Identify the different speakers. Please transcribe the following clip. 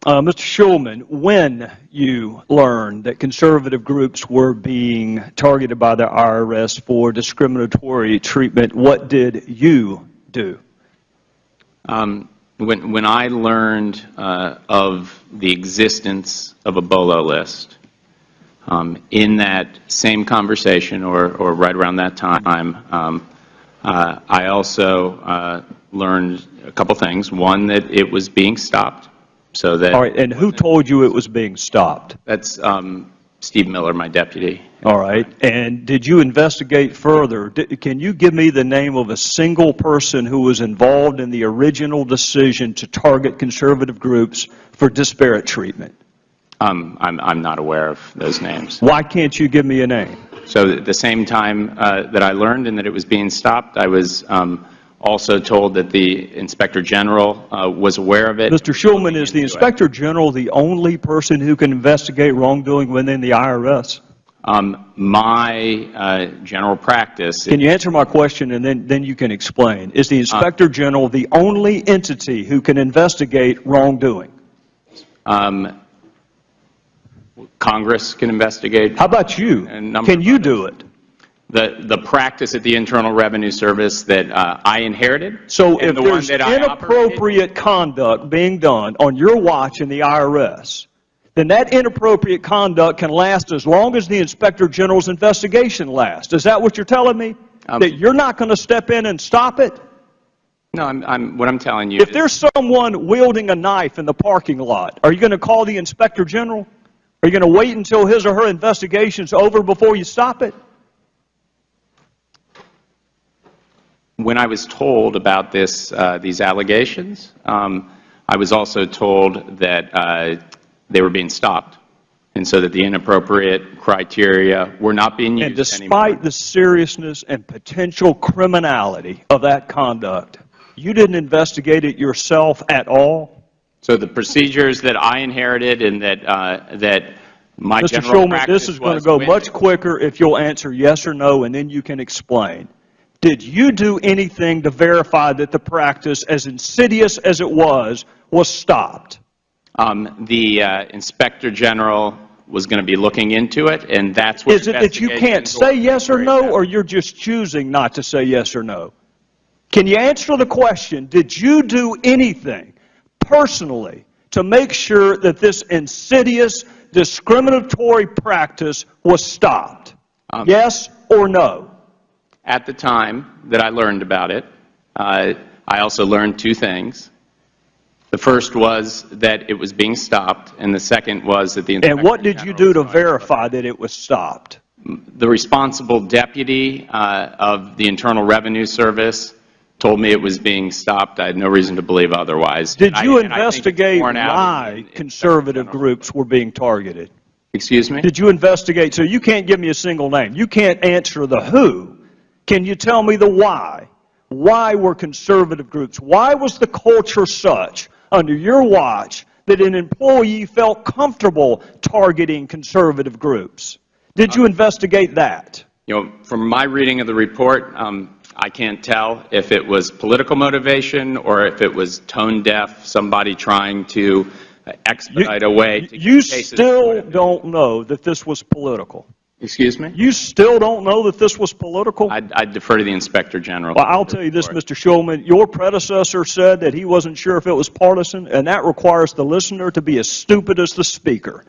Speaker 1: Mr. Schulman, when you learned that conservative groups were being targeted by the IRS for discriminatory treatment, what did you do?
Speaker 2: When I learned of the existence of a BOLO list, in that same conversation or right around that time, I also learned a couple things. One, that it was being stopped. So that.
Speaker 1: All right, and who told you it was being stopped?
Speaker 2: That's Steve Miller, my deputy.
Speaker 1: All right, and did you investigate further? Can you give me the name of a single person who was involved in the original decision to target conservative groups for disparate treatment?
Speaker 2: I'm not aware of those names.
Speaker 1: Why can't you give me a name?
Speaker 2: So at the same time that I learned and that it was being stopped, I was also told that the Inspector General was aware of it.
Speaker 1: Mr. Schulman, is the Inspector General the only person who can investigate wrongdoing within the IRS?
Speaker 2: My general practice.
Speaker 1: Can you answer my question and then you can explain? Is the Inspector General the only entity who can investigate wrongdoing?
Speaker 2: Congress can investigate.
Speaker 1: How about you? Can you do it?
Speaker 2: The practice at the Internal Revenue Service that I inherited.
Speaker 1: So if there's inappropriate conduct being done on your watch in the IRS, then that inappropriate conduct can last as long as the Inspector General's investigation lasts. Is that what you're telling me? That you're not going to step in and stop it?
Speaker 2: No, what I'm telling you.
Speaker 1: If there's someone wielding a knife in the parking lot, are you going to call the Inspector General? Are you going to wait until his or her investigation's over before you stop it?
Speaker 2: When I was told about these allegations, I was also told that they were being stopped, and so that the inappropriate criteria were not being used anymore.
Speaker 1: And despite the seriousness and potential criminality of that conduct, you didn't investigate it yourself at all?
Speaker 2: So the procedures that I inherited and that my
Speaker 1: Mr.
Speaker 2: general
Speaker 1: Schulman,
Speaker 2: practice
Speaker 1: this is going to go much quicker if you'll answer yes or no, and then you can explain. Did you do anything to verify that the practice, as insidious as it was stopped?
Speaker 2: The Inspector General was going to be looking into it, and that's what.
Speaker 1: Is it that you can't say yes or no, or you're just choosing not to say yes or no? Can you answer the question, did you do anything personally to make sure that this insidious, discriminatory practice was stopped? Yes or no?
Speaker 2: At the time that I learned about it, I also learned two things. The first was that it was being stopped, and the second was that the Inspector
Speaker 1: And what did you do to verify that it was stopped?
Speaker 2: The responsible deputy of the Internal Revenue Service told me it was being stopped. I had no reason to believe otherwise.
Speaker 1: Did you investigate why conservative groups were being targeted?
Speaker 2: Excuse me?
Speaker 1: Did you investigate? So you can't give me a single name. You can't answer the who. Can you tell me the why? Why were conservative groups? Why was the culture such under your watch that an employee felt comfortable targeting conservative groups? Did you investigate that?
Speaker 2: You know, from my reading of the report, I can't tell if it was political motivation or if it was tone deaf, somebody trying to expedite a way to
Speaker 1: You still don't know that this was political.
Speaker 2: Excuse me?
Speaker 1: You still don't know that this was political?
Speaker 2: I'd defer to the Inspector General.
Speaker 1: Well, I'll tell you this, Mr. Schulman. Your predecessor said that he wasn't sure if it was partisan, and that requires the listener to be as stupid as the speaker.